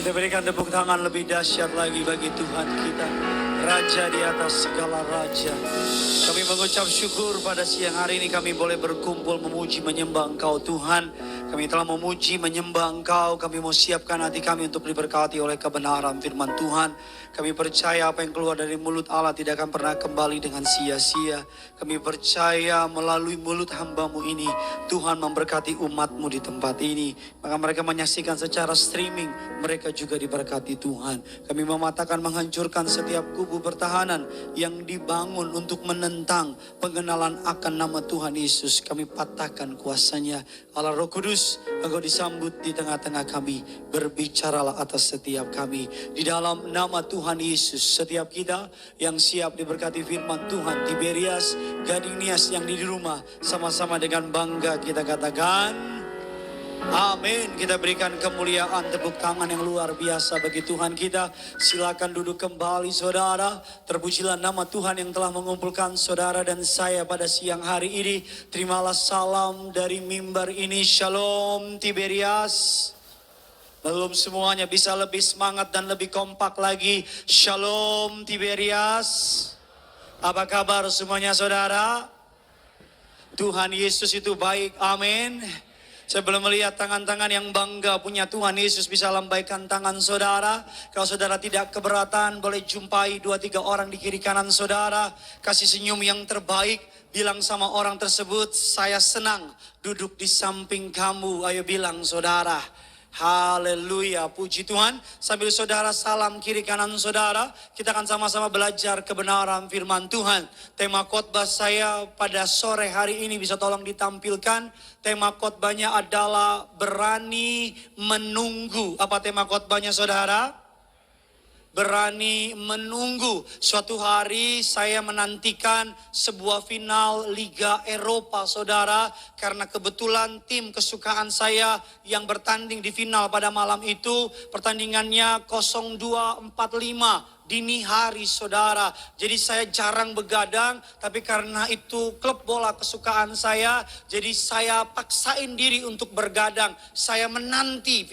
Kita berikan tepuk tangan lebih dahsyat lagi bagi Tuhan kita, Raja di atas segala raja. Kami mengucap syukur pada siang hari ini kami boleh berkumpul memuji menyembah Engkau Tuhan. Kami telah memuji menyembah Engkau, kami mau siapkan hati kami untuk diberkati oleh kebenaran firman Tuhan. Kami percaya apa yang keluar dari mulut Allah tidak akan pernah kembali dengan sia-sia. Kami percaya melalui mulut hamba-Mu ini Tuhan memberkati umat-Mu di tempat ini. Maka mereka menyaksikan secara streaming, mereka juga diberkati Tuhan. Kami mematakan menghancurkan setiap kubu pertahanan yang dibangun untuk menentang pengenalan akan nama Tuhan Yesus. Kami patahkan kuasanya. Allah Roh Kudus, Engkau disambut di tengah-tengah kami. Berbicaralah atas setiap kami. Di dalam nama Tuhan Yesus, setiap kita yang siap diberkati firman Tuhan, Tiberias, Gading Nias yang di rumah, sama-sama dengan bangga kita katakan amin. Kita berikan kemuliaan, tepuk tangan yang luar biasa bagi Tuhan kita. Silakan duduk kembali saudara. Terpujilah nama Tuhan yang telah mengumpulkan saudara dan saya pada siang hari ini. Terimalah salam dari mimbar ini. Shalom Tiberias. Belum semuanya, bisa lebih semangat dan lebih kompak lagi. Shalom Tiberias. Apa kabar semuanya saudara? Tuhan Yesus itu baik, amin. Saya belum melihat tangan-tangan yang bangga punya Tuhan Yesus, bisa lambaikan tangan saudara. Kalau saudara tidak keberatan, boleh jumpai 2-3 orang di kiri kanan saudara. Kasih senyum yang terbaik, bilang sama orang tersebut, saya senang duduk di samping kamu. Ayo bilang saudara. Haleluya, puji Tuhan. Sambil saudara salam kiri kanan saudara, kita akan sama-sama belajar kebenaran firman Tuhan. Tema khotbah saya pada sore hari ini bisa tolong ditampilkan. Tema khotbahnya adalah berani menunggu. Apa tema khotbahnya saudara? Berani menunggu. Suatu hari saya menantikan sebuah final Liga Eropa saudara. Karena kebetulan tim kesukaan saya yang bertanding di final pada malam itu, pertandingannya 02.45 dini hari saudara. Jadi saya jarang begadang, tapi karena itu klub bola kesukaan saya, jadi saya paksain diri untuk bergadang. Saya menanti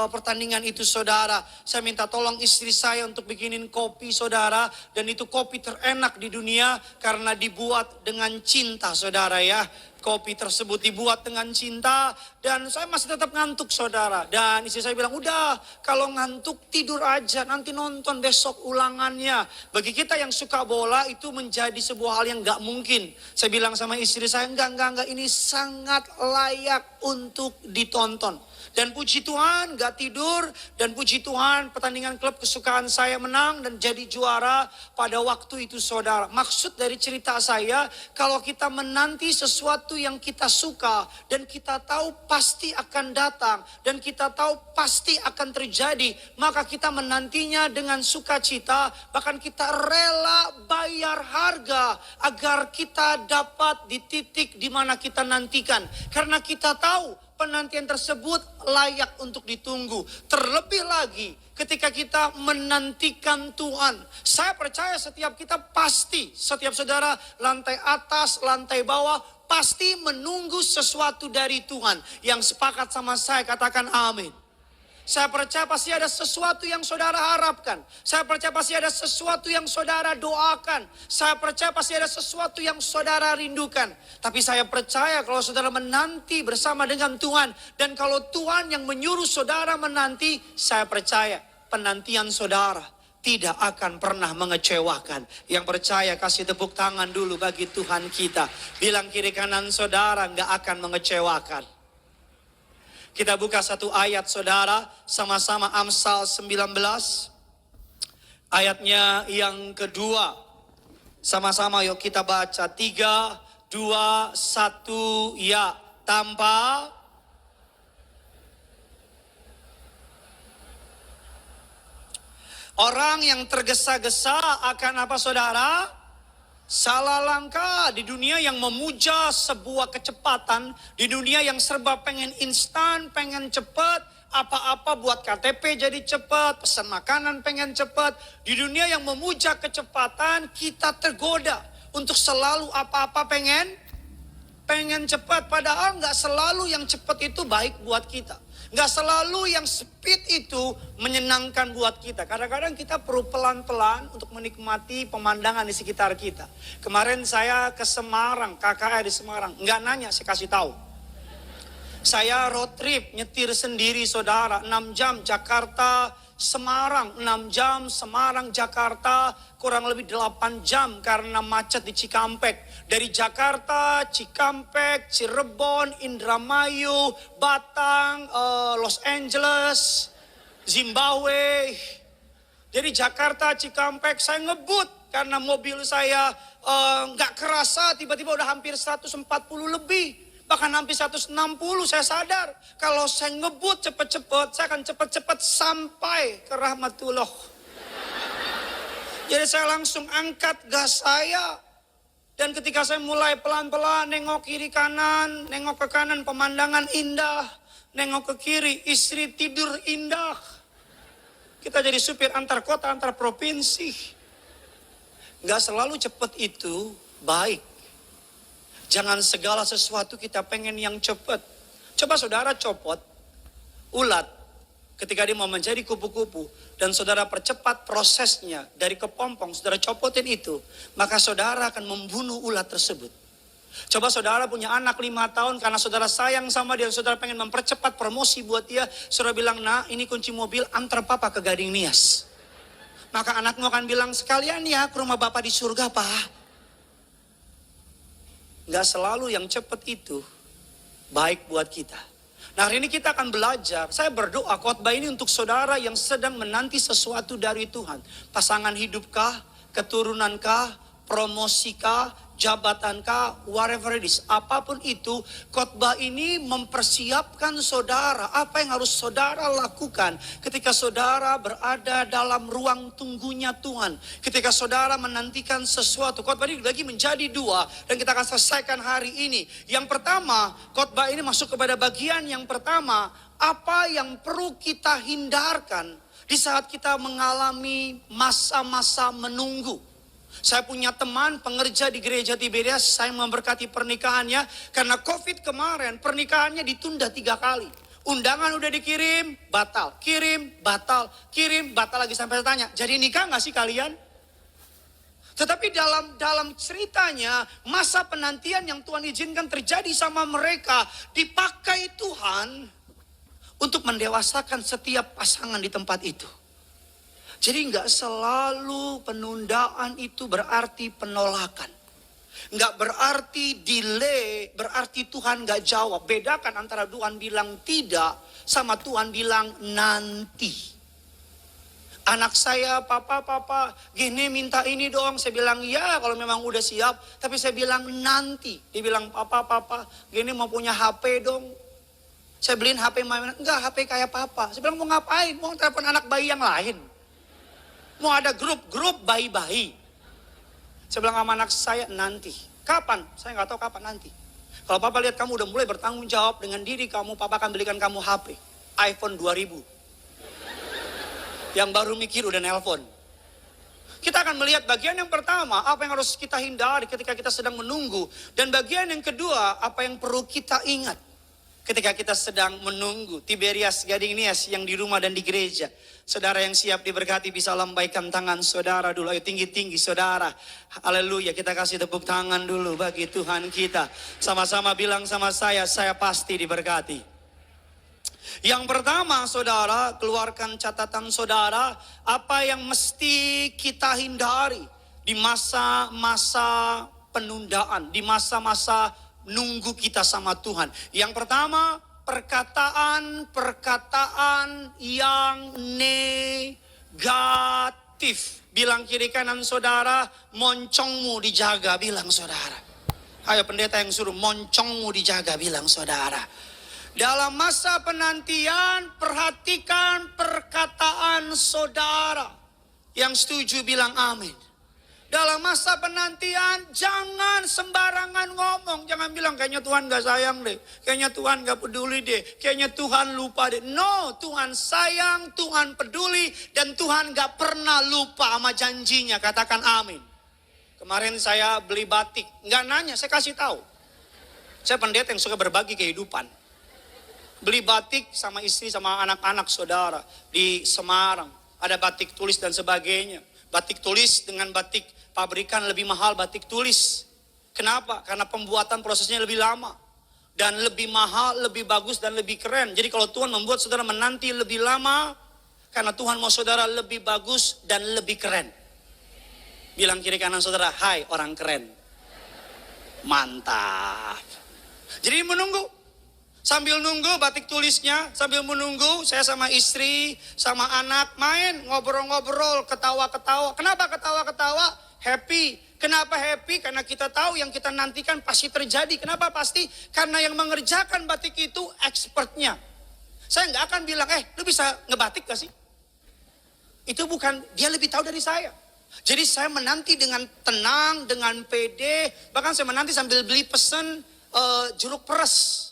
pertandingan itu saudara. Saya minta tolong istri saya untuk bikinin kopi saudara, dan itu kopi terenak di dunia karena dibuat dengan cinta saudara ya. Kopi tersebut dibuat dengan cinta, dan saya masih tetap ngantuk saudara. Dan istri saya bilang, udah kalau ngantuk tidur aja, nanti nonton besok ulangannya. Bagi kita yang suka bola itu menjadi sebuah hal yang gak mungkin. Saya bilang sama istri saya, enggak, ini sangat layak untuk ditonton. Dan puji Tuhan gak tidur, dan puji Tuhan pertandingan klub kesukaan saya menang dan jadi juara pada waktu itu saudara. Maksud dari cerita saya, kalau kita menanti sesuatu yang kita suka dan kita tahu pasti akan datang dan kita tahu pasti akan terjadi, maka kita menantinya dengan sukacita, bahkan kita rela bayar harga agar kita dapat di titik di mana kita nantikan, karena kita tahu penantian tersebut layak untuk ditunggu. Terlebih lagi ketika kita menantikan Tuhan. Saya percaya setiap kita pasti, setiap saudara lantai atas, lantai bawah, pasti menunggu sesuatu dari Tuhan. Yang sepakat sama saya katakan amin. Saya percaya pasti ada sesuatu yang saudara harapkan. Saya percaya pasti ada sesuatu yang saudara doakan. Saya percaya pasti ada sesuatu yang saudara rindukan. Tapi saya percaya kalau saudara menanti bersama dengan Tuhan, dan kalau Tuhan yang menyuruh saudara menanti, saya percaya penantian saudara tidak akan pernah mengecewakan. Yang percaya kasih tepuk tangan dulu bagi Tuhan kita. Bilang kiri kanan saudara, gak akan mengecewakan. Kita buka satu ayat saudara, sama-sama Amsal 19. Ayatnya yang kedua. Sama-sama yuk kita baca. 3, 2, 1, ya. Tanpa orang yang tergesa-gesa akan apa saudara? Salah langkah. Di dunia yang memuja sebuah kecepatan, di dunia yang serba pengen instan, pengen cepat, apa-apa buat KTP jadi cepat, pesan makanan pengen cepat. Di dunia yang memuja kecepatan, kita tergoda untuk selalu apa-apa pengen cepat. Padahal gak selalu yang cepat itu baik buat kita. Nggak selalu yang speed itu menyenangkan buat kita. Kadang-kadang kita perlu pelan-pelan untuk menikmati pemandangan di sekitar kita. Kemarin saya ke Semarang, KKR di Semarang. Nggak nanya, saya kasih tahu. Saya road trip, nyetir sendiri saudara. 6 jam Jakarta, Semarang. 6 jam Semarang, Jakarta. Kurang lebih 8 jam karena macet di Cikampek. Dari Jakarta, Cikampek, Cirebon, Indramayu, Batang, Los Angeles, Zimbabwe. Jadi Jakarta, Cikampek, saya ngebut karena mobil saya nggak kerasa tiba-tiba udah hampir 140 lebih. Bahkan hampir 160 saya sadar. Kalau saya ngebut cepet-cepet, saya akan cepet-cepet sampai ke rahmatullah. Jadi saya langsung angkat gas saya. Dan ketika saya mulai pelan-pelan nengok kiri kanan, nengok ke kanan pemandangan indah. Nengok ke kiri istri tidur indah. Kita jadi supir antar kota, antar provinsi. Gak selalu cepet itu baik. Jangan segala sesuatu kita pengen yang cepat. Coba saudara copot ulat ketika dia mau menjadi kupu-kupu. Dan saudara percepat prosesnya dari kepompong, saudara copotin itu. Maka saudara akan membunuh ulat tersebut. Coba saudara punya anak 5 tahun karena saudara sayang sama dia. Saudara pengen mempercepat promosi buat dia. Saudara bilang, nah ini kunci mobil antar papa ke Gading Nias. Maka anakmu akan bilang, sekalian ya ke rumah bapak di surga pak. Gak selalu yang cepat itu baik buat kita. Nah hari ini kita akan belajar. Saya berdoa khotbah ini untuk saudara yang sedang menanti sesuatu dari Tuhan. Pasangan hidupkah, keturunankah, promosikah, jabatankah, whatever it is. Apapun itu, khotbah ini mempersiapkan saudara. Apa yang harus saudara lakukan ketika saudara berada dalam ruang tunggunya Tuhan. Ketika saudara menantikan sesuatu. Khotbah ini dibagi menjadi 2. Dan kita akan selesaikan hari ini. Yang pertama, khotbah ini masuk kepada bagian yang pertama. Apa yang perlu kita hindarkan di saat kita mengalami masa-masa menunggu. Saya punya teman pengerja di gereja Tiberias, saya memberkati pernikahannya. Karena COVID kemarin, pernikahannya ditunda 3 kali. Undangan udah dikirim, batal. Kirim, batal. Kirim, batal lagi. Sampai saya tanya, jadi nikah gak sih kalian? Tetapi dalam ceritanya, masa penantian yang Tuhan izinkan terjadi sama mereka, dipakai Tuhan untuk mendewasakan setiap pasangan di tempat itu. Jadi nggak selalu penundaan itu berarti penolakan. Nggak berarti delay, berarti Tuhan nggak jawab. Bedakan antara Tuhan bilang tidak sama Tuhan bilang nanti. Anak saya, papa, gini minta ini dong. Saya bilang ya kalau memang udah siap. Tapi saya bilang nanti. Dia bilang papa, gini mau punya HP dong. Saya beliin HP mana? Enggak, HP kayak papa. Saya bilang mau ngapain? Mau telepon anak bayi yang lain. Mau ada grup bayi-bayi. Saya bilang sama anak saya, nanti. Kapan? Saya nggak tahu kapan nanti. Kalau papa lihat kamu udah mulai bertanggung jawab dengan diri kamu, papa akan belikan kamu HP. iPhone 2000. Yang baru mikir udah nelpon. Kita akan melihat bagian yang pertama, apa yang harus kita hindari ketika kita sedang menunggu. Dan bagian yang kedua, apa yang perlu kita ingat ketika kita sedang menunggu. Tiberias, Gading Nias yang di rumah dan di gereja. Saudara yang siap diberkati bisa lambaikan tangan saudara dulu. Ayo tinggi-tinggi saudara. Haleluya, kita kasih tepuk tangan dulu bagi Tuhan kita. Sama-sama bilang sama saya pasti diberkati. Yang pertama saudara, keluarkan catatan saudara. Apa yang mesti kita hindari di masa-masa penundaan. Di masa-masa nunggu kita sama Tuhan. Yang pertama, perkataan yang negatif. Bilang kiri kanan saudara, moncongmu dijaga, bilang saudara. Ayo pendeta yang suruh, moncongmu dijaga, bilang saudara. Dalam masa penantian, perhatikan perkataan saudara. Yang setuju bilang amin. Dalam masa penantian, jangan sembarangan ngomong. Jangan bilang, kayaknya Tuhan gak sayang deh. Kayaknya Tuhan gak peduli deh. Kayaknya Tuhan lupa deh. No, Tuhan sayang, Tuhan peduli. Dan Tuhan gak pernah lupa sama janjinya. Katakan amin. Kemarin saya beli batik. Gak nanya, saya kasih tahu. Saya pendeta yang suka berbagi kehidupan. beli batik sama istri sama anak-anak saudara di Semarang. Ada batik tulis dan sebagainya. Batik tulis dengan batik pabrikan lebih mahal batik tulis. Kenapa? Karena pembuatan prosesnya lebih lama. Dan lebih mahal, lebih bagus dan lebih keren. Jadi kalau Tuhan membuat saudara menanti lebih lama, karena Tuhan mau saudara lebih bagus dan lebih keren. Bilang kiri kanan saudara, hai orang keren. Mantap. Jadi menunggu. Sambil nunggu batik tulisnya, sambil menunggu saya sama istri, sama anak main, ngobrol-ngobrol, ketawa-ketawa. Kenapa ketawa-ketawa? Happy. Kenapa happy? Karena kita tahu yang kita nantikan pasti terjadi. Kenapa pasti? Karena yang mengerjakan batik itu expertnya. Saya nggak akan bilang, lu bisa ngebatik gak sih? Itu bukan, dia lebih tahu dari saya. Jadi saya menanti dengan tenang, dengan pede. Bahkan saya menanti sambil beli pesen jeruk peres.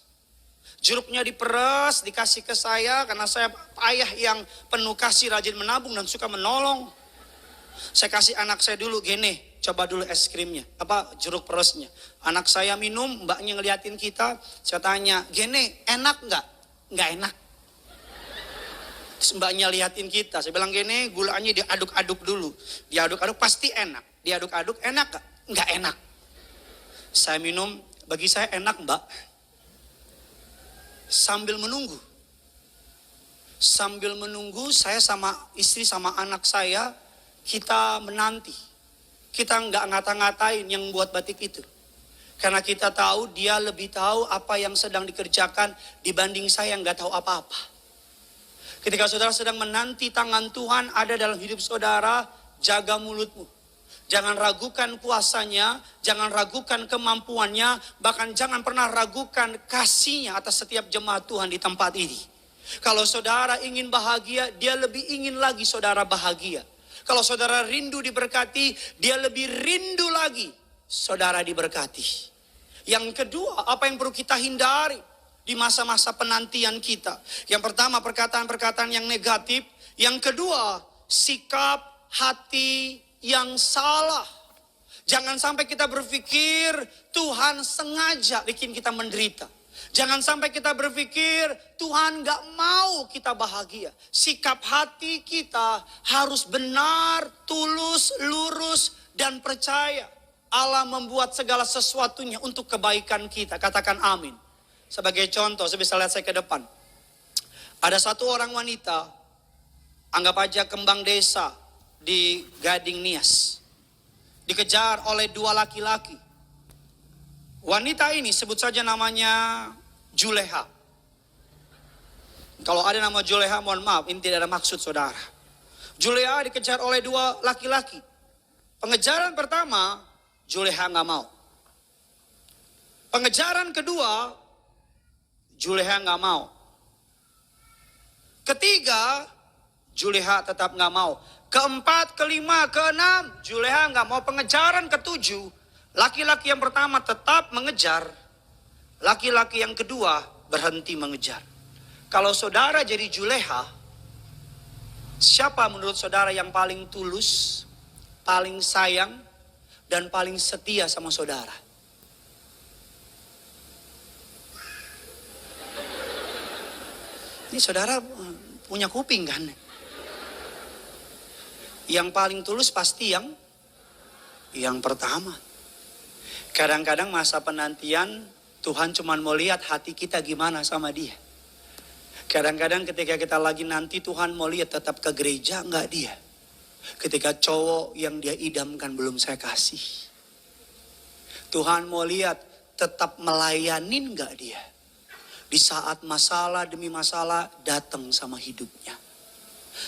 Jeruknya diperes, dikasih ke saya karena saya ayah yang penuh kasih, rajin menabung dan suka menolong. Saya kasih anak saya dulu, gini, coba dulu es krimnya, jeruk peresnya. Anak saya minum, mbaknya ngeliatin kita, saya tanya, gini, enak nggak? Nggak enak. Terus mbaknya liatin kita, saya bilang gini, gulanya diaduk-aduk dulu. Diaduk-aduk pasti enak. Diaduk-aduk enak nggak? Nggak enak. Saya minum, bagi saya enak mbak. Sambil menunggu saya sama istri sama anak saya, kita menanti. Kita nggak ngata-ngatain yang buat batik itu. Karena kita tahu dia lebih tahu apa yang sedang dikerjakan dibanding saya yang nggak tahu apa-apa. Ketika saudara sedang menanti tangan Tuhan ada dalam hidup saudara, jaga mulutmu. Jangan ragukan kuasanya, jangan ragukan kemampuannya, bahkan jangan pernah ragukan kasihnya atas setiap jemaat Tuhan di tempat ini. Kalau saudara ingin bahagia, dia lebih ingin lagi saudara bahagia. Kalau saudara rindu diberkati, dia lebih rindu lagi saudara diberkati. Yang kedua, apa yang perlu kita hindari di masa-masa penantian kita? Yang pertama, perkataan-perkataan yang negatif. Yang kedua, sikap hati yang salah. Jangan sampai kita berpikir Tuhan sengaja bikin kita menderita. Jangan sampai kita berpikir Tuhan gak mau kita bahagia. Sikap hati kita harus benar, tulus, lurus, dan percaya. Allah membuat segala sesuatunya untuk kebaikan kita. Katakan amin. Sebagai contoh, saya bisa lihat saya ke depan. Ada satu orang wanita, anggap aja kembang desa, di Gading Nias, dikejar oleh dua laki-laki. Wanita ini sebut saja namanya Juleha. Kalau ada nama Juleha, mohon maaf, ini tidak ada maksud saudara. Juleha dikejar oleh dua laki-laki. Pengejaran pertama, Juleha nggak mau. Pengejaran kedua, Juleha nggak mau. Ketiga, Juleha tetap nggak mau. Keempat, kelima, keenam, Juleha nggak mau. Pengejaran ketujuh, laki-laki yang pertama tetap mengejar, laki-laki yang kedua berhenti mengejar. Kalau saudara jadi Juleha, siapa menurut saudara yang paling tulus, paling sayang, dan paling setia sama saudara? Ini saudara punya kuping kan? Yang paling tulus pasti yang pertama. Kadang-kadang masa penantian Tuhan cuma mau lihat hati kita gimana sama dia. Kadang-kadang ketika kita lagi nanti Tuhan mau lihat tetap ke gereja enggak dia. Ketika cowok yang dia idamkan belum saya kasih. Tuhan mau lihat tetap melayanin enggak dia. Di saat masalah demi masalah datang sama hidupnya.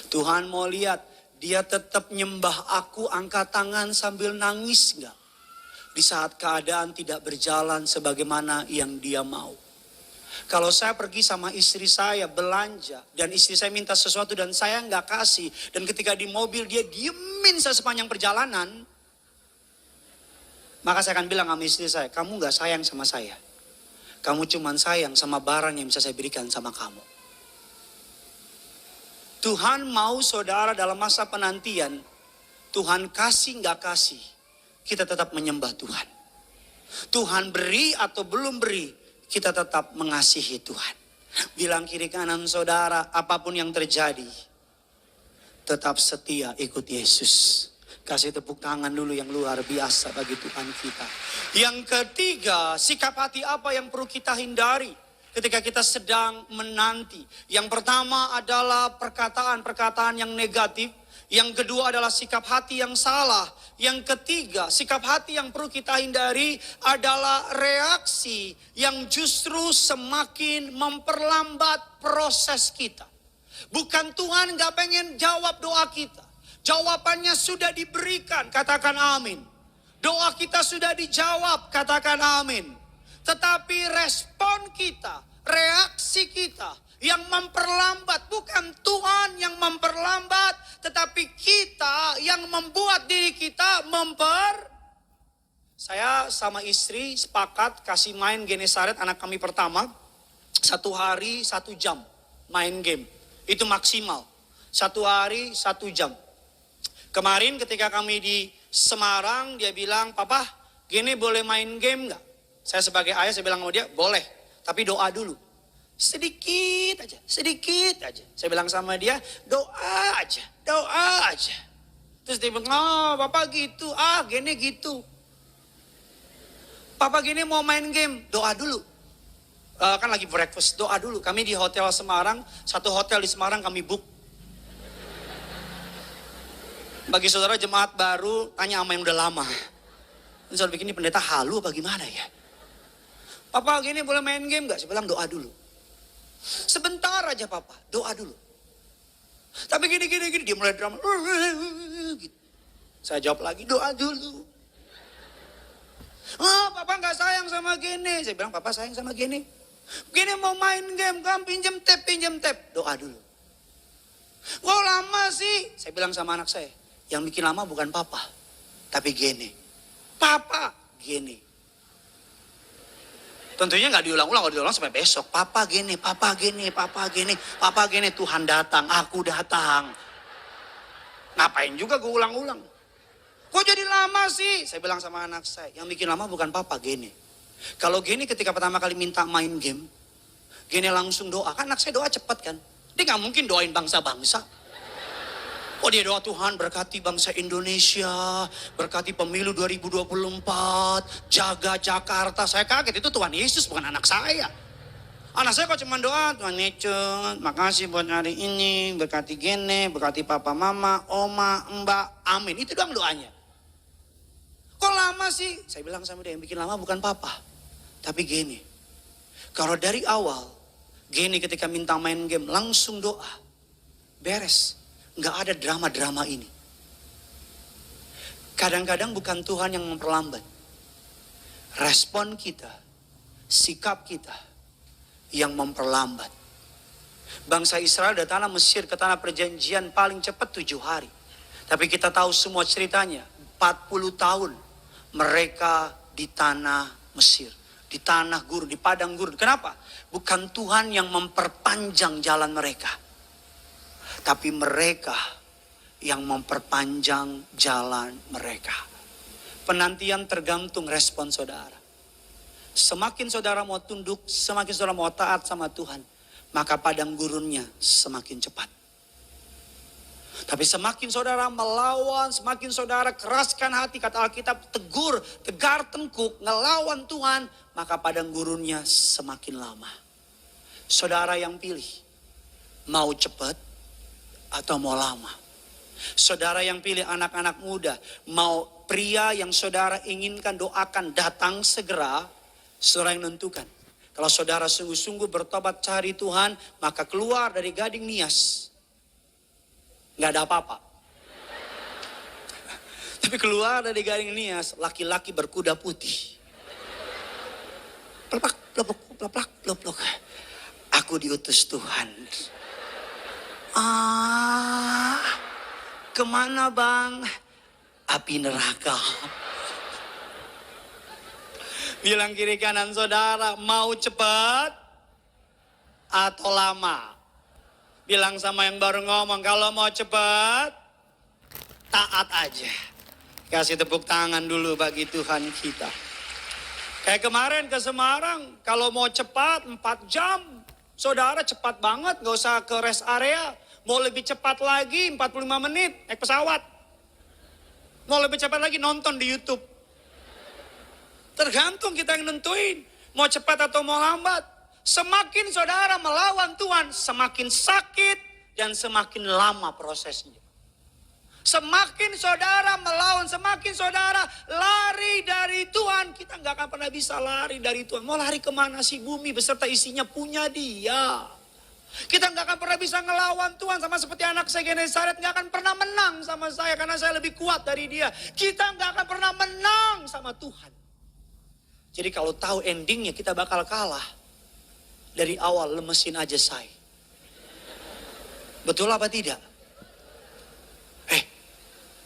Tuhan mau lihat dia tetap nyembah aku, angkat tangan sambil nangis enggak? Di saat keadaan tidak berjalan sebagaimana yang dia mau. Kalau saya pergi sama istri saya belanja, dan istri saya minta sesuatu dan saya enggak kasih. Dan ketika di mobil dia diemin saya sepanjang perjalanan. Maka saya akan bilang sama istri saya, kamu enggak sayang sama saya. Kamu cuma sayang sama barang yang bisa saya berikan sama kamu. Tuhan mau saudara dalam masa penantian, Tuhan kasih nggak kasih, kita tetap menyembah Tuhan. Tuhan beri atau belum beri, kita tetap mengasihi Tuhan. Bilang kiri kanan saudara, apapun yang terjadi, tetap setia ikut Yesus. Kasih tepuk tangan dulu yang luar biasa bagi Tuhan kita. Yang ketiga, sikap hati apa yang perlu kita hindari ketika kita sedang menanti? Yang pertama adalah perkataan-perkataan yang negatif. Yang kedua adalah sikap hati yang salah. Yang ketiga, sikap hati yang perlu kita hindari adalah reaksi yang justru semakin memperlambat proses kita. Bukan Tuhan gak pengen jawab doa kita. Jawabannya sudah diberikan, katakan amin. Doa kita sudah dijawab, katakan amin. Tetapi respon kita, reaksi kita yang memperlambat, bukan Tuhan yang memperlambat, tetapi kita yang membuat diri kita Saya sama istri sepakat kasih main Genesaret anak kami pertama, 1 hari 1 jam main game. Itu maksimal, 1 hari 1 jam. Kemarin ketika kami di Semarang, dia bilang, "Papa, gini boleh main game gak?" Saya sebagai ayah, saya bilang sama dia, boleh, tapi doa dulu. Sedikit aja, sedikit aja. Saya bilang sama dia, doa aja, doa aja. Terus dia bilang, "Oh, Papa gitu, gini gitu. Papa gini mau main game, doa dulu." Kan lagi breakfast, doa dulu. Kami di hotel Semarang, satu hotel di Semarang kami book. Bagi saudara jemaat baru, tanya sama yang udah lama. Ini saudara bikin ini pendeta halu apa gimana ya? "Papa gini boleh main game gak?" Saya bilang doa dulu. "Sebentar aja Papa, doa dulu." Tapi gini, dia mulai drama. Gitu. Saya jawab lagi, doa dulu. "Papa gak sayang sama gini." Saya bilang, "Papa sayang sama gini. Gini mau main game, kamu pinjam tab. Doa dulu." "Kok lama sih?" Saya bilang sama anak saya, yang bikin lama bukan Papa, tapi gini. Papa gini. Tentunya gak diulang-ulang sampai besok. Papa gini, Papa gini, Papa gini, Papa gini. Tuhan datang, aku datang. Ngapain juga gue ulang-ulang? "Kok jadi lama sih?" Saya bilang sama anak saya, yang bikin lama bukan Papa gini. Kalau gini ketika pertama kali minta main game, gini langsung doa. Kan anak saya doa cepat kan. Dia gak mungkin doain bangsa-bangsa. Oh, dia doa, "Tuhan berkati bangsa Indonesia, berkati pemilu 2024, jaga Jakarta." Saya kaget, itu Tuhan Yesus bukan anak saya. Anak saya kok cuma doa, "Tuhan Yesus, makasih buat hari ini, berkati gini, berkati papa, mama, oma, mbak, amin." Itu doang doanya. "Kok lama sih?" Saya bilang sama dia, yang bikin lama bukan Papa, tapi gini. Kalau dari awal, gini ketika minta main game, langsung doa, beres. Nggak ada drama-drama ini. Kadang-kadang bukan Tuhan yang memperlambat. Respon kita, sikap kita yang memperlambat. Bangsa Israel dari tanah Mesir ke tanah perjanjian paling cepat 7 hari. Tapi kita tahu semua ceritanya. 40 tahun mereka di tanah Mesir. Di tanah gurun, di padang gurun. Kenapa? Bukan Tuhan yang memperpanjang jalan mereka. Tapi mereka yang memperpanjang jalan mereka. Penantian tergantung respon saudara. Semakin saudara mau tunduk, semakin saudara mau taat sama Tuhan, maka padang gurunnya semakin cepat. Tapi semakin saudara melawan, semakin saudara keraskan hati, kata Alkitab, tegur, tegar tengkuk, ngelawan Tuhan, maka padang gurunnya semakin lama. Saudara yang pilih, mau cepat atau mau lama. Saudara yang pilih anak-anak muda, mau pria yang saudara inginkan doakan datang segera, saudara yang menentukan. Kalau saudara sungguh-sungguh bertobat cari Tuhan, maka keluar dari Gading Nias. Gak ada apa-apa. Tapi keluar dari Gading Nias, laki-laki berkuda putih. Plepak, plepak, plepak, plepak. Aku diutus Tuhan. Kemana bang? Api neraka. Bilang kiri kanan saudara, mau cepat atau lama? Bilang sama yang baru ngomong, kalau mau cepat, taat aja. Kasih tepuk tangan dulu bagi Tuhan kita. Kayak kemarin ke Semarang, kalau mau cepat 4 jam, Saudara cepat banget, gak usah ke rest area. Mau lebih cepat lagi 45 menit naik pesawat. Mau lebih cepat lagi nonton di YouTube. Tergantung kita yang nentuin. Mau cepat atau mau lambat. Semakin saudara melawan Tuhan, semakin sakit dan semakin lama prosesnya. Semakin saudara melawan, semakin saudara lari dari Tuhan, kita nggak akan pernah bisa lari dari Tuhan. Mau lari kemana sih? Bumi beserta isinya punya Dia. Kita nggak akan pernah bisa ngelawan Tuhan, sama seperti anak saya Genesaret nggak akan pernah menang sama saya karena saya lebih kuat dari dia. Kita nggak akan pernah menang sama Tuhan. Jadi kalau tahu endingnya kita bakal kalah, dari awal lemesin aja saya. Betul apa tidak?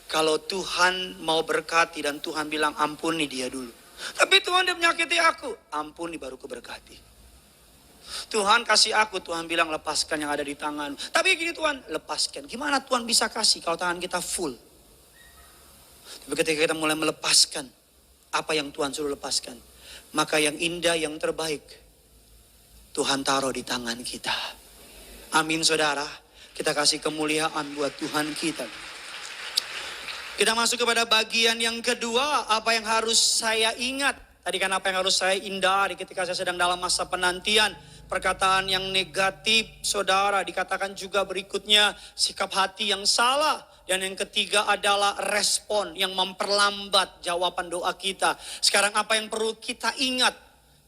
Kalau Tuhan mau berkati dan Tuhan bilang ampuni dia dulu. Tapi Tuhan dia menyakiti aku, ampuni baru kuberkati. Tuhan kasih aku, Tuhan bilang lepaskan yang ada di tangan. Tapi gini Tuhan, lepaskan. Gimana Tuhan bisa kasih kalau tangan kita full? Tapi ketika kita mulai melepaskan apa yang Tuhan suruh lepaskan, maka yang indah, yang terbaik Tuhan taruh di tangan kita. Amin saudara. Kita kasih kemuliaan buat Tuhan kita. Kita masuk kepada bagian yang kedua, apa yang harus saya ingat. Tadi kan apa yang harus saya hindari ketika saya sedang dalam masa penantian. Perkataan yang negatif, saudara, dikatakan juga berikutnya sikap hati yang salah. Dan yang ketiga adalah respon yang memperlambat jawaban doa kita. Sekarang apa yang perlu kita ingat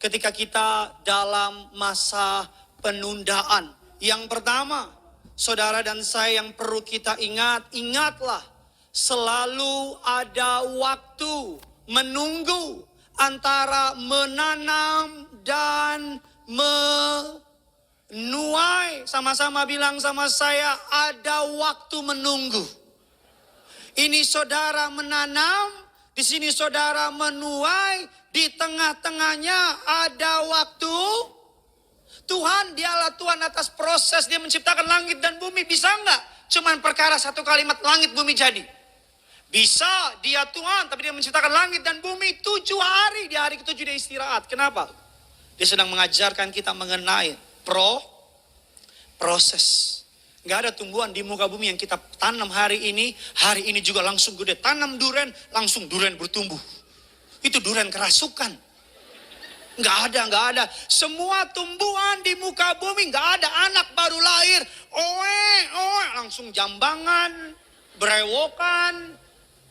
ketika kita dalam masa penundaan? Yang pertama, saudara dan saya yang perlu kita ingat, ingatlah. Selalu ada waktu menunggu antara menanam dan menuai. Sama-sama bilang sama saya, ada waktu menunggu. Ini saudara menanam, di sini saudara menuai, di tengah-tengahnya ada waktu. Tuhan, dialah Tuhan atas proses, dia menciptakan langit dan bumi. Bisa enggak? Cuman perkara satu kalimat langit bumi jadi. Bisa, dia Tuhan, tapi dia menciptakan langit dan bumi 7 hari. Di hari ke-7 dia istirahat. Kenapa? Dia sedang mengajarkan kita mengenai proses. Gak ada tumbuhan di muka bumi yang kita tanam hari ini juga langsung gede. Tanam durian, langsung durian bertumbuh. Itu durian kerasukan. Gak ada. Semua tumbuhan di muka bumi gak ada anak baru lahir. Langsung jambangan, berewokan.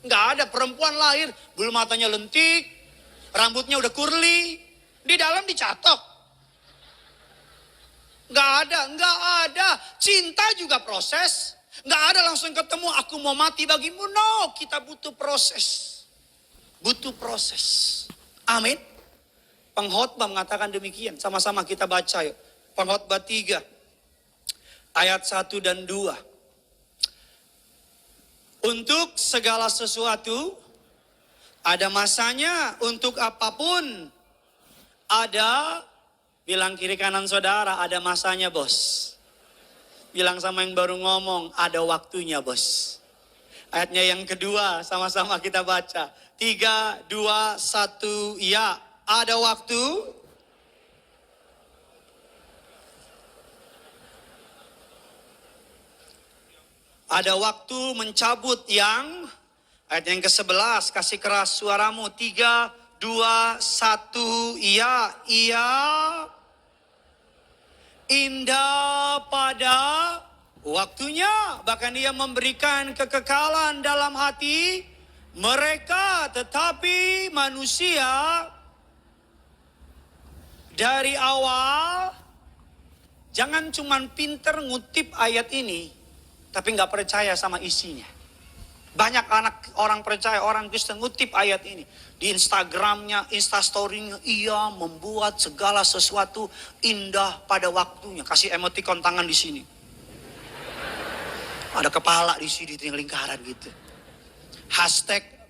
Gak ada perempuan lahir, bulu matanya lentik, rambutnya udah curly, di dalam dicatok. Gak ada. Cinta juga proses. Gak ada langsung ketemu, aku mau mati bagimu. No, kita butuh proses. Amin. Pengkhotbah mengatakan demikian. Sama-sama kita baca yuk. Pengkhotbah 3, ayat 1 dan 2. Untuk segala sesuatu ada masanya, untuk apapun ada. Bilang kiri kanan saudara, ada masanya bos. Bilang sama yang baru ngomong, ada waktunya bos. Ayatnya yang kedua, sama-sama kita baca. 3, 2, 1, ya, ada waktu. Ada waktu mencabut yang, ayat yang ke-11, kasih keras suaramu. 3, 2, 1, iya. Indah pada waktunya. Bahkan dia memberikan kekekalan dalam hati mereka. Tetapi manusia dari awal, jangan cuman pinter ngutip ayat ini, tapi gak percaya sama isinya. Banyak orang percaya, orang Kristen ngutip ayat ini. Di Instagramnya, Instastorynya, ia membuat segala sesuatu indah pada waktunya. Kasih emoticon tangan di sini. Ada kepala di sini, di lingkaran gitu.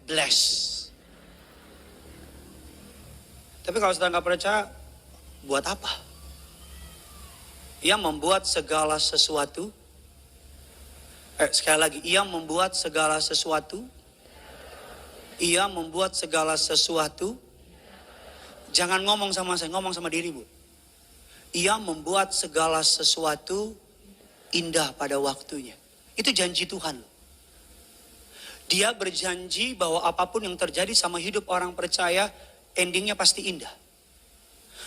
#bless. Tapi kalau sudah gak percaya, buat apa? Ia membuat segala sesuatu. Sekali lagi, ia membuat segala sesuatu. Ia membuat segala sesuatu. Jangan ngomong sama saya, ngomong sama diri, Bu. Ia membuat segala sesuatu indah pada waktunya. Itu janji Tuhan. Dia berjanji bahwa apapun yang terjadi sama hidup orang percaya, endingnya pasti indah.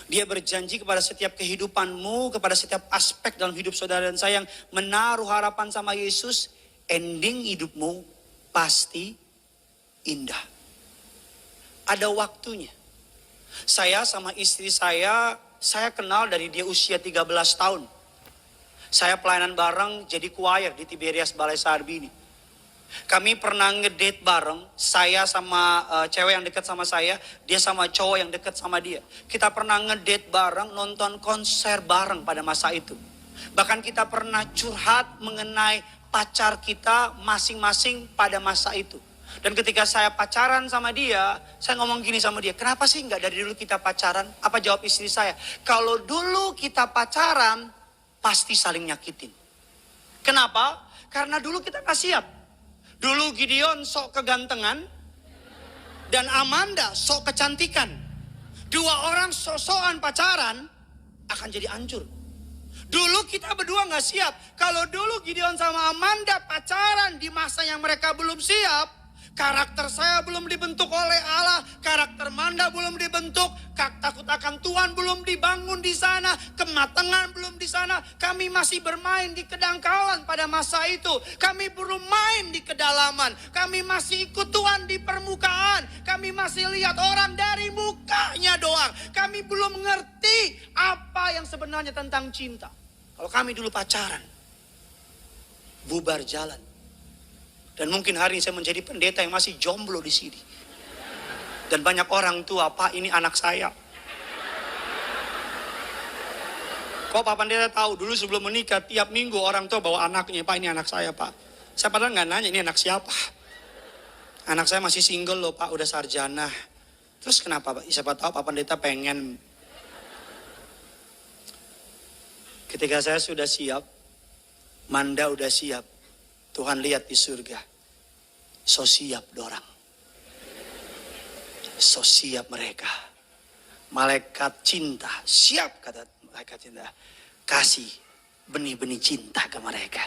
Dia berjanji kepada setiap kehidupanmu, kepada setiap aspek dalam hidup saudara dan saya yang menaruh harapan sama Yesus, ending hidupmu pasti indah. Ada waktunya. Saya sama istri saya kenal dari dia usia 13 tahun. Saya pelayanan bareng jadi choir di Tiberias Balai Sarbini. Kami pernah ngedate bareng, saya sama cewek yang dekat sama saya, dia sama cowok yang dekat sama dia. Kita pernah ngedate bareng, nonton konser bareng pada masa itu. Bahkan kita pernah curhat mengenai pacar kita masing-masing pada masa itu. Dan ketika saya pacaran sama dia, saya ngomong gini sama dia, kenapa sih nggak dari dulu kita pacaran? Apa jawab istri saya? Kalau dulu kita pacaran, pasti saling nyakitin. Kenapa? Karena dulu kita nggak siap. Dulu Gideon sok kegantengan dan Amanda sok kecantikan. Dua orang sok-sokan pacaran akan jadi hancur. Dulu kita berdua gak siap. Kalau dulu Gideon sama Amanda pacaran di masa yang mereka belum siap, karakter saya belum dibentuk oleh Allah, karakter Amanda belum dibentuk, takut akan Tuhan belum dibangun di sana, kematangan belum di sana. Kami masih bermain di kedangkalan pada masa itu. Kami belum main di kedalaman. Kami masih ikut Tuhan di permukaan. Kami masih lihat orang dari mukanya doang. Kami belum ngerti apa yang sebenarnya tentang cinta. Kalau kami dulu pacaran, bubar jalan. Dan mungkin hari ini saya menjadi pendeta yang masih jomblo di sini. Dan banyak orang tua, Pak ini anak saya. Kok Pak Pendeta tahu dulu sebelum menikah tiap minggu orang tua bawa anaknya, Pak ini anak saya Pak. Saya padahal nggak nanya ini anak siapa. Anak saya masih single loh Pak, udah sarjana. Terus kenapa Pak? Siapa tahu Pak Pendeta pengen. Ketika saya sudah siap, Manda udah siap. Tuhan lihat di surga. So siap dorang. So siap mereka. Malaikat cinta. Siap kata malaikat cinta. Kasih benih-benih cinta ke mereka.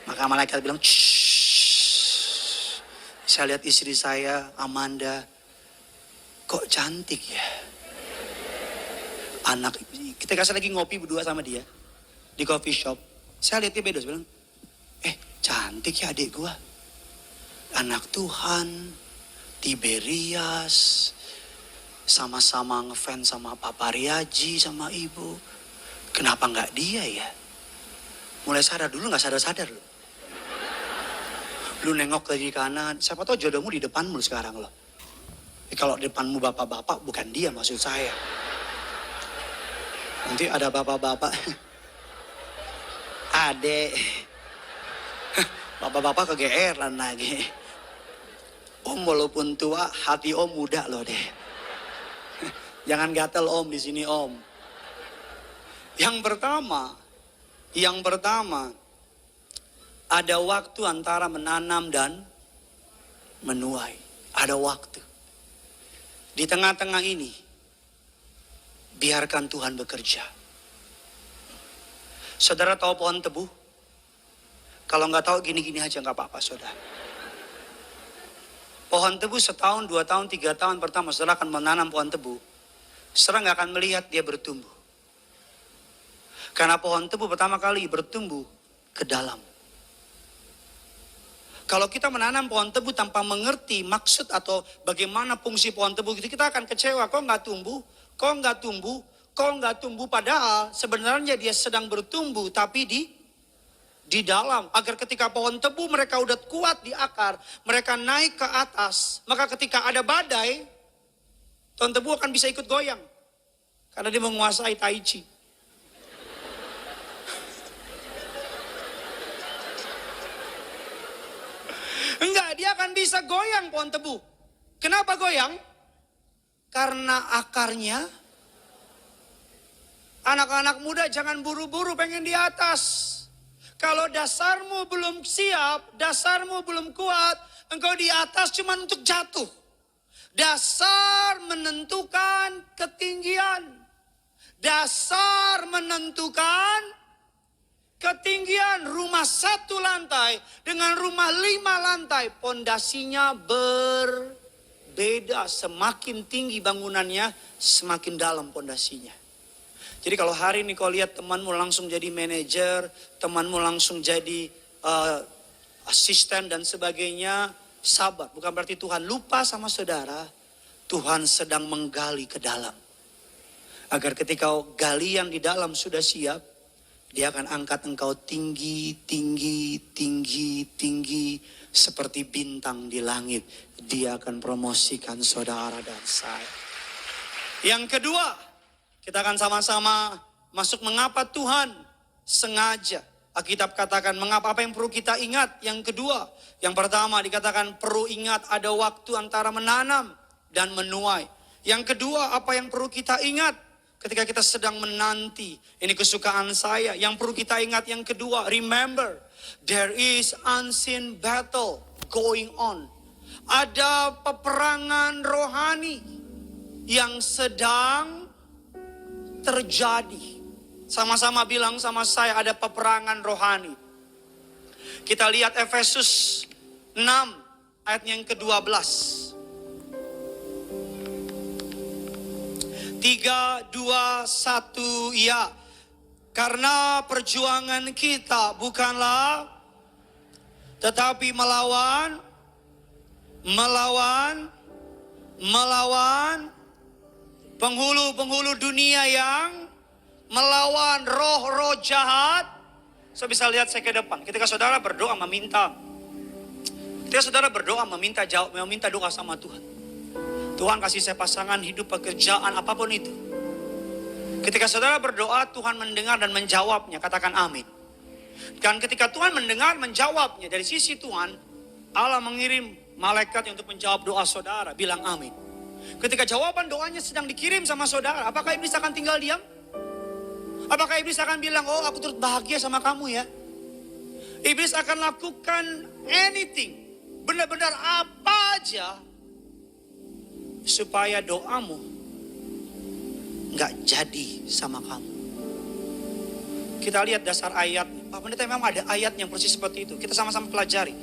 Maka malaikat bilang, shh. Saya lihat istri saya, Amanda. Kok cantik ya. Anak, ketika saya lagi ngopi berdua sama dia. Di coffee shop. Saya lihat dia beda. Saya bilang, cantik ya adik gua. Anak Tuhan, Tiberias, sama-sama ngefans sama Papa Riaji, sama Ibu. Kenapa nggak dia ya? Mulai sadar dulu nggak sadar-sadar loh. Lu nengok ke kiri kanan, siapa tahu jodohmu di depanmu sekarang loh. Kalau depanmu bapak-bapak, bukan dia maksud saya. Nanti ada bapak-bapak, adek. Bapak-bapak kegeeran lagi. Om walaupun tua, hati om muda loh deh. Jangan gatel om di sini om. Yang pertama, ada waktu antara menanam dan menuai. Ada waktu. Di tengah-tengah ini, biarkan Tuhan bekerja. Saudara tahu pohon tebu? Kalau nggak tahu gini-gini aja nggak apa-apa saudara. Pohon tebu setahun, 2 tahun, 3 tahun pertama saudara akan menanam pohon tebu. Saudara nggak akan melihat dia bertumbuh. Karena pohon tebu pertama kali bertumbuh ke dalam. Kalau kita menanam pohon tebu tanpa mengerti maksud atau bagaimana fungsi pohon tebu itu, kita akan kecewa. Kok nggak tumbuh? Kok nggak tumbuh? Kok nggak tumbuh? Padahal sebenarnya dia sedang bertumbuh tapi di dalam, agar ketika pohon tebu mereka udah kuat di akar, mereka naik ke atas, maka ketika ada badai, pohon tebu akan bisa ikut goyang. Karena dia menguasai tai chi. Enggak, dia akan bisa goyang pohon tebu. Kenapa goyang? Karena akarnya. Anak-anak muda jangan buru-buru pengen di atas. Kalau dasarmu belum siap, dasarmu belum kuat, engkau di atas cuma untuk jatuh. Dasar menentukan ketinggian. Dasar menentukan ketinggian rumah 1 lantai dengan rumah 5 lantai. Pondasinya berbeda. Semakin tinggi bangunannya, semakin dalam pondasinya. Jadi kalau hari ini kau lihat temanmu langsung jadi manajer, temanmu langsung jadi asisten dan sebagainya, sabar. Bukan berarti Tuhan lupa sama saudara. Tuhan sedang menggali ke dalam. Agar ketika galian di dalam sudah siap, Dia akan angkat engkau tinggi, tinggi, tinggi, tinggi. Seperti bintang di langit. Dia akan promosikan saudara dan saya. Yang kedua, kita akan sama-sama masuk mengapa Tuhan sengaja. Alkitab katakan mengapa, apa yang perlu kita ingat. Yang kedua, yang pertama dikatakan perlu ingat ada waktu antara menanam dan menuai. Yang kedua, apa yang perlu kita ingat ketika kita sedang menanti. Ini kesukaan saya. Yang perlu kita ingat yang kedua, remember there is unseen battle going on. Ada peperangan rohani yang sedang terjadi. Sama-sama bilang sama saya, ada peperangan rohani. Kita lihat Efesus 6 ayat yang ke-12. 3, 2, 1, ya. Karena perjuangan kita bukanlah tetapi melawan penghulu-penghulu dunia yang melawan roh-roh jahat. Saya bisa lihat saya ke depan. Ketika saudara berdoa meminta doa sama Tuhan. Tuhan kasih saya pasangan, hidup, pekerjaan, apapun itu. Ketika saudara berdoa, Tuhan mendengar dan menjawabnya. Katakan amin. Dan ketika Tuhan mendengar, menjawabnya, dari sisi Tuhan, Allah mengirim malaikat untuk menjawab doa saudara. Bilang amin. Ketika jawaban doanya sedang dikirim sama saudara, apakah iblis akan tinggal diam? Apakah iblis akan bilang, oh aku turut bahagia sama kamu ya? Iblis akan lakukan anything, benar-benar apa aja, supaya doamu gak jadi sama kamu. Kita lihat dasar ayat. Pak Pendeta, memang ada ayat yang persis seperti itu. Kita sama-sama pelajari.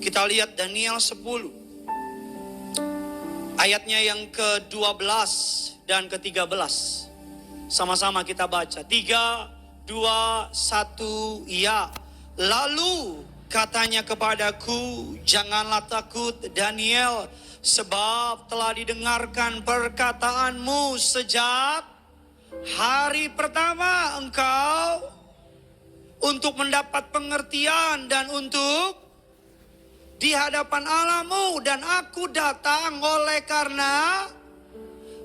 Kita lihat Daniel 10. Ayatnya yang ke-12 dan ke-13. Sama-sama kita baca. 3, 2, 1, ya. Lalu katanya kepadaku, janganlah takut Daniel, sebab telah didengarkan perkataanmu sejak hari pertama engkau untuk mendapat pengertian dan untuk di hadapan Allahmu, dan aku datang oleh karena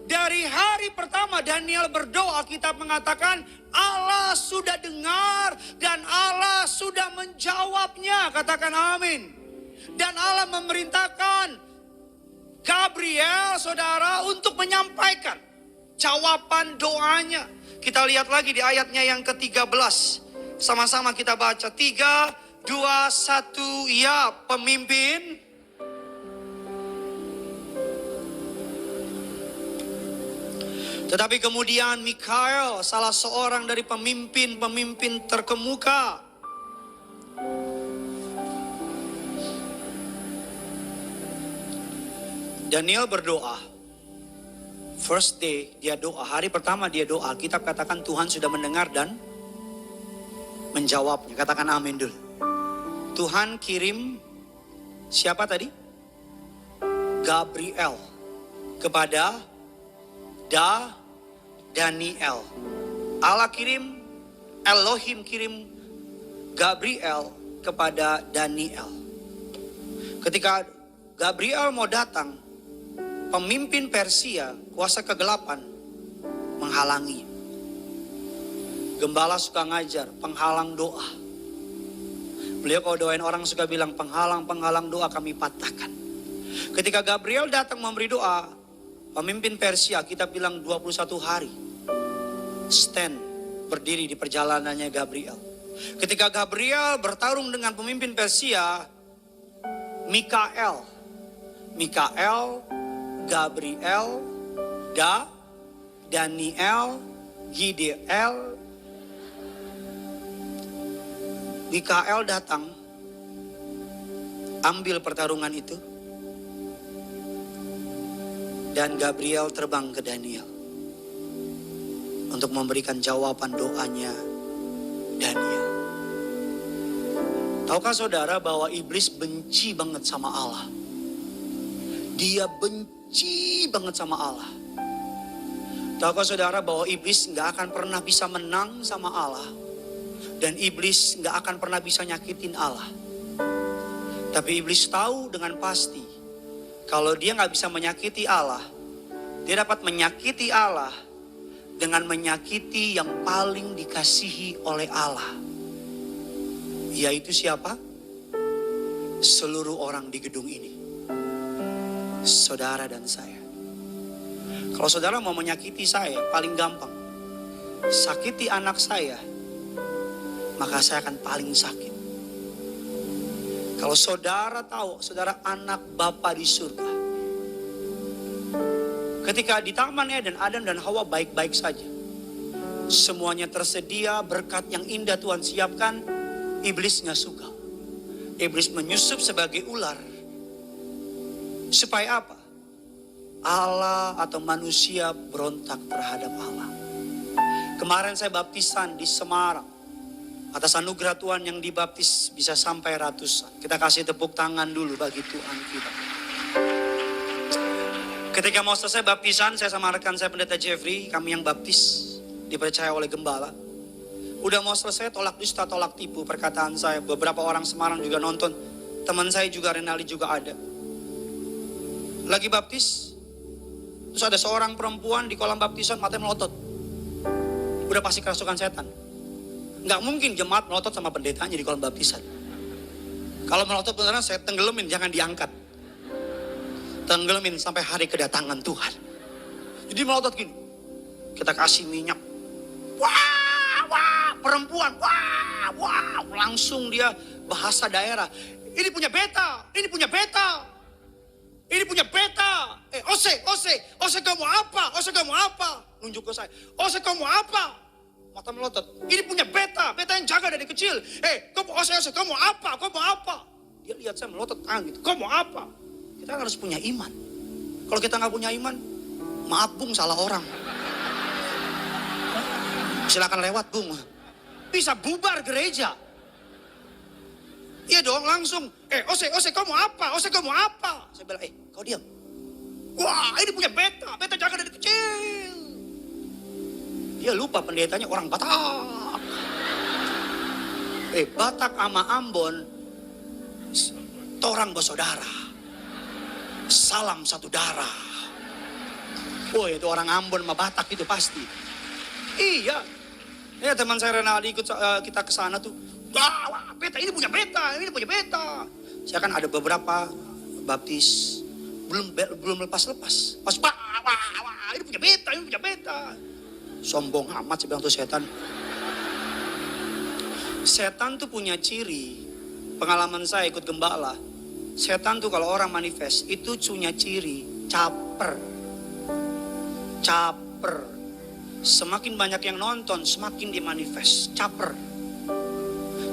dari hari pertama Daniel berdoa. Kitab mengatakan Allah sudah dengar dan Allah sudah menjawabnya. Katakan amin. Dan Allah memerintahkan Gabriel, saudara, untuk menyampaikan jawaban doanya. Kita lihat lagi di ayatnya yang ke-13. Sama-sama kita baca. 3, 2, 1, ya. Pemimpin tetapi kemudian Mikael, salah seorang dari pemimpin terkemuka, Daniel berdoa. First day dia doa, hari pertama dia doa. Kitab katakan Tuhan sudah mendengar dan menjawabnya. Katakan amin dulu. Tuhan kirim siapa tadi? Gabriel kepada Daniel. Allah kirim, Elohim kirim Gabriel kepada Daniel. Ketika Gabriel mau datang, pemimpin Persia, kuasa kegelapan, menghalangi. Gembala suka ngajar, penghalang doa. Beliau kalau doain orang suka bilang, penghalang doa kami patahkan. Ketika Gabriel datang memberi doa, pemimpin Persia, kita bilang 21 hari. Stand, berdiri di perjalanannya Gabriel. Ketika Gabriel bertarung dengan pemimpin Persia, Mikael, Gabriel, Daniel, Gideal, Mikael datang, ambil pertarungan itu, dan Gabriel terbang ke Daniel untuk memberikan jawaban doanya Daniel. Tahukah saudara bahwa iblis benci banget sama Allah? Dia benci banget sama Allah. Tahukah saudara bahwa iblis gak akan pernah bisa menang sama Allah? Dan iblis gak akan pernah bisa nyakitin Allah. Tapi iblis tahu dengan pasti, kalau dia gak bisa menyakiti Allah, dia dapat menyakiti Allah dengan menyakiti yang paling dikasihi oleh Allah. Yaitu siapa? Seluruh orang di gedung ini. Saudara dan saya. Kalau saudara mau menyakiti saya, paling gampang. Sakiti anak saya, maka saya akan paling sakit. Kalau saudara tahu, saudara anak Bapa di surga. Ketika di Taman Eden, Adam dan Hawa baik-baik saja. Semuanya tersedia, berkat yang indah Tuhan siapkan. Iblis gak suka. Iblis menyusup sebagai ular. Supaya apa? Allah atau manusia berontak terhadap Allah. Kemarin saya baptisan di Semarang. Atas anugerah Tuhan yang dibaptis bisa sampai ratusan. Kita kasih tepuk tangan dulu bagi Tuhan kita. Ketika mau selesai baptisan, saya sama rekan saya Pendeta Jeffrey, kami yang baptis, dipercaya oleh gembala. Udah mau selesai, tolak dusta, tolak tipu perkataan saya. Beberapa orang Semarang juga nonton. Teman saya juga, Renali juga ada. Lagi baptis, terus ada seorang perempuan di kolam baptisan matanya melotot. Udah pasti kerasukan setan. Nggak mungkin jemaat melotot sama pendetanya di kolam baptisan. Kalau melotot beneran saya tenggelamin, jangan diangkat. Tenggelamin sampai hari kedatangan Tuhan. Jadi melotot gini. Kita kasih minyak. Wah! Perempuan, wah, langsung dia bahasa daerah. Ini punya beta, ini punya beta. Ini punya beta. Ose kamu apa? Ose kamu apa? Nunjuk ke saya. Ose kamu apa? Mata melotot. Ini punya beta yang jaga dari kecil. Kamu ose, kamu apa? Kamu apa? Dia lihat saya melotot tangan gitu. Kamu apa? Kita harus punya iman. Kalau kita nggak punya iman, maaf Bung, salah orang. Silakan lewat Bung. Bisa bubar gereja. Iya dong, langsung. Ose kamu apa? Ose kamu apa? Saya bilang, kau diam. Wah, ini punya beta jaga dari kecil. Dia lupa pendetanya orang Batak. Batak sama Ambon, torang bersaudara. Salam satu darah. Oh, itu orang Ambon sama Batak itu pasti. Iya. Ya teman saya Renaldi ikut kita ke sana tuh. Wah, beta ini punya beta. Saya kan ada beberapa baptis belum lepas. Pas wah, ini punya beta. Sombong amat saya bilang tuh setan. Setan tuh punya ciri. Pengalaman saya ikut gembala. Setan tuh kalau orang manifest itu punya ciri caper. Semakin banyak yang nonton, semakin dimanifest. Caper.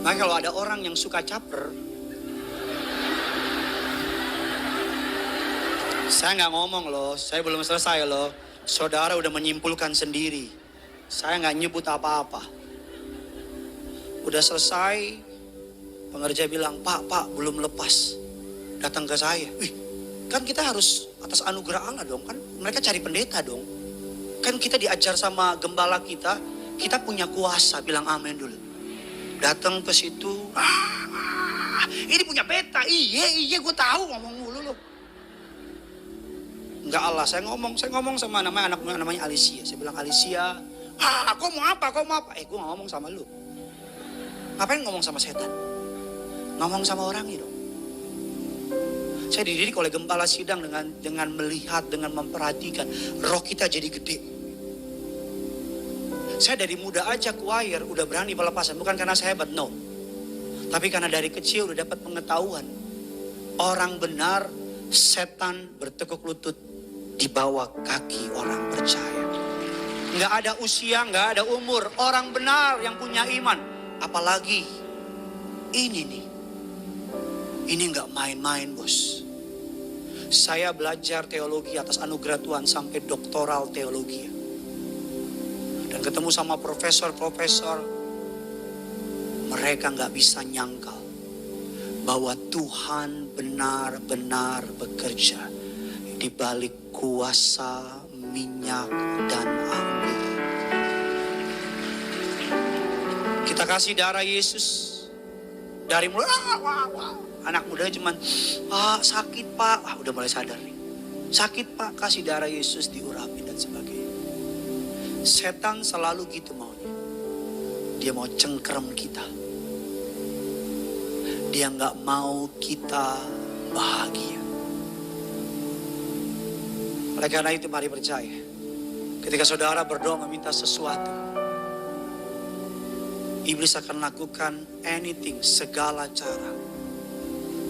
Makanya kalau ada orang yang suka caper, saya nggak ngomong loh, saya belum selesai loh. Saudara udah menyimpulkan sendiri. Saya nggak nyebut apa-apa. Udah selesai, pengerja bilang, Pak, belum lepas. Datang ke saya. Kan kita harus atas anugerah Allah dong, kan mereka cari pendeta dong. Kan kita diajar sama gembala kita punya kuasa, bilang amin dulu. Datang ke situ, ini punya beta, iya gue tahu ngomong mulu lo. Enggak Allah, saya ngomong sama namanya Alicia. Saya bilang Alicia, kau mau apa? Gue gak ngomong sama lu. Ngapain ngomong sama setan? Ngomong sama orang itu. Saya dididik oleh gembala sidang dengan melihat, dengan memperhatikan. Roh kita jadi gede. Saya dari muda aja choir udah berani pelepasan. Bukan karena saya hebat, no. Tapi karena dari kecil udah dapat pengetahuan. Orang benar, setan bertekuk lutut di bawah kaki orang percaya. Nggak ada usia, nggak ada umur. Orang benar yang punya iman. Apalagi ini nih. Ini nggak main-main, bos. Saya belajar teologi atas anugerah Tuhan sampai doktoral teologi. Dan ketemu sama profesor-profesor. Mereka nggak bisa nyangkal bahwa Tuhan benar-benar bekerja di balik kuasa minyak dan anggur. Kita kasih darah Yesus. Dari mulai anak muda cuman sakit pak, udah mulai sadar nih. Sakit pak, kasih darah Yesus diurapi dan sebagainya. Setan selalu gitu maunya. Dia mau cengkeram kita. Dia nggak mau kita bahagia. Oleh karena itu mari percaya. Ketika saudara berdoa meminta sesuatu, iblis akan lakukan anything, segala cara,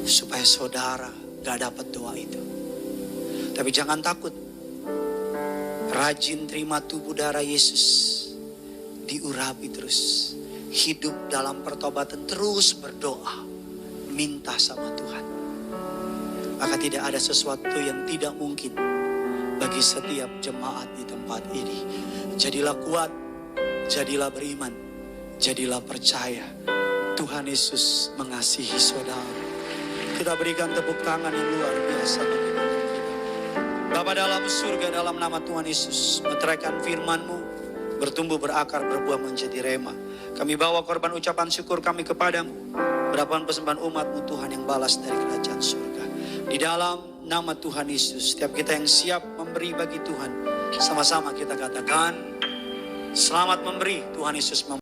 supaya saudara gak dapat doa itu. Tapi jangan takut. Rajin terima tubuh darah Yesus. Diurapi terus. Hidup dalam pertobatan, terus berdoa. Minta sama Tuhan. Maka tidak ada sesuatu yang tidak mungkin bagi setiap jemaat di tempat ini. Jadilah kuat, jadilah beriman, jadilah percaya. Tuhan Yesus mengasihi saudara. Kita berikan tepuk tangan yang luar biasa. Bapa dalam surga, dalam nama Tuhan Yesus, meteraikan firman-Mu, bertumbuh berakar, berbuah menjadi rema. Kami bawa korban ucapan syukur kami kepadamu. Berapaan persembahan umat-Mu Tuhan yang balas dari kerajaan surga. Di dalam nama Tuhan Yesus, setiap kita yang siap memberi bagi Tuhan, sama-sama kita katakan, selamat memberi, Tuhan Yesus memberi.